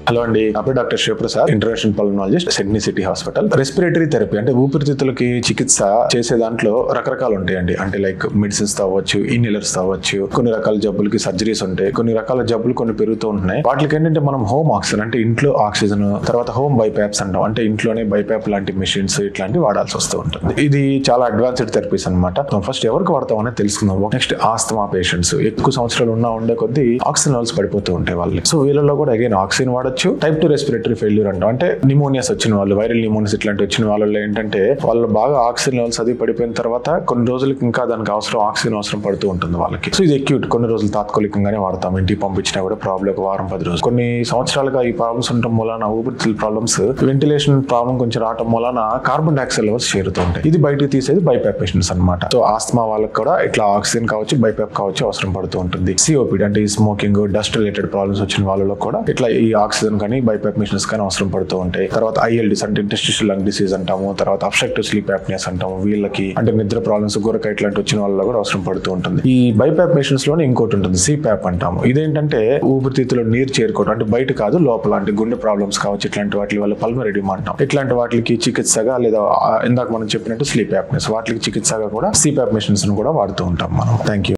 Hello అండి, నా పేరు doctor Shivaprasad, international pulmonologist, Sydney city hospital. Respiratory therapy అంటే ఊపిరితిత్తులకి చికిత్స చేసే దాంట్లో రకరకాలు ఉంటాయండి. అంటే లైక్ మెడిసిన్స్ అవ్వచ్చు, ఇన్హేలర్స్ అవ్వచ్చు, కొన్ని రకాల జబ్బులకి సర్జరీస్ ఉంటాయి, కొన్ని రకాల జబ్బులు కొన్ని పెరుగుతూ ఉంటున్నాయి. వాటికి ఏంటంటే మనం హోమ్ ఆక్సిజన్ అంటే ఇంట్లో ఆక్సిజన్, తర్వాత హోమ్ బైపాప్స్ అంటాం, అంటే ఇంట్లోనే బైపాప్ లాంటి మెషిన్స్ ఇట్లాంటివి వాడాల్సి వస్తూ ఉంటుంది. ఇది చాలా అడ్వాన్స్డ్ థెరపీస్ అనమాట. ఫస్ట్ ఎవరికి వాడతాం అనేది తెలుసుకుందాం. నెక్స్ట్ ఆస్తమా పేషెంట్స్, ఎక్కువ సంవత్సరాలు ఉండే కొద్దీ ఆక్సిజన్ లెవెల్స్ పడిపోతూ ఉంటాయి వాళ్ళకి. సో వీళ్ళలో కూడా అగైన్ ఆక్సిజన్ వాడచ్చు. టైప్ 2 రెస్పిరేటరీ ఫెయిల్యూర్ అంటాం, అంటే నిమోనియాస్ వచ్చిన వాళ్ళు, వైరల్ నిమోనియాస్ ఇట్లాంటి వచ్చిన వాళ్ళలో ఏంటంటే వాళ్ళు బాగా ఆక్సిజన్ లెవెల్స్ అది పడిపోయిన తర్వాత కొన్ని రోజులకి ఇంకా దానికి ఆక్సిజన్ అవసరం పడుతూ ఉంటుంది వాళ్ళకి. సో ఇది అక్యూట్, కొన్ని రోజులు తాత్కాలికంగానే వాడతాం, ఇంటికి పంపించినా కూడా ప్రాబ్లం ఒక వారం 10 రోజులు. కొన్ని సంవత్సరాలుగా ఈ ప్రాబ్లమ్స్ ఉండటం మూలన ఊపిరితిత్తుల ప్రాబ్లమ్స్, వెంటిలేషన్ ప్రాబ్లం కొంచెం రావడం మూలన కార్బన్ డైఆక్సైడ్ లెవెల్స్ చేరుతూ ఉంటాయి. ఇది బయటకు తీసేది బైపాప్ పేషెంట్స్ అనమాట. సో ఆస్తమా వాళ్ళకి కూడా ఇట్లా ఆక్సిజన్ కావచ్చు, బైపాప్ కావచ్చు అవసరం పడుతూ ఉంటుంది. సిఓపిడి అంటే ఈ స్మోకింగ్, డస్ట్ రిలేటెడ్ ప్రాబ్లమ్స్ వచ్చిన వాళ్ళలో కూడా ఇట్లా ఈ ఆక్సిజన్ కానీ బైపాప్ మిషన్స్ కానీ అవసరం పడుతూ ఉంటాయి. తర్వాత ఐఎల్డిస్ అంటే ఇంటర్స్టిషియల్ లంగ్ డిసీజ్ అంటాము, తర్వాత అబ్స్ట్రక్టివ్ స్లీప్ యాప్నియాస్ అంటాము, వీళ్ళకి అంటే నిద్ర ప్రాబ్లమ్స్, గురక ఇట్లాంటి వచ్చిన వాళ్ళలో కూడా అవసరం పడుతూ ఉంటుంది. ఈ బైపాప్ మిషన్స్ లోనే ఇంకోటి ఉంటుంది, సిపాప్ అంటాము. ఇదేంటంటే ఊపిరితిత్తులో నీరు చేరుకోవడం, అంటే బయట కాదు లోపల, అంటే గుండె ప్రాబ్లమ్స్ కావచ్చు, ఇట్లాంటి వాటి వల్ల పల్మనరీ ఎడిమా అంటాం. ఇట్లాంటి వాటికి చికిత్సగా లేదా ఇందాక మనం చెప్పినట్టు స్లీప్ యాప్నియాస్, వాటికి చికిత్సగా కూడా సిపాప్ మిషన్స్ కూడా వాడుతూ ఉంటాం మనం. Thank you.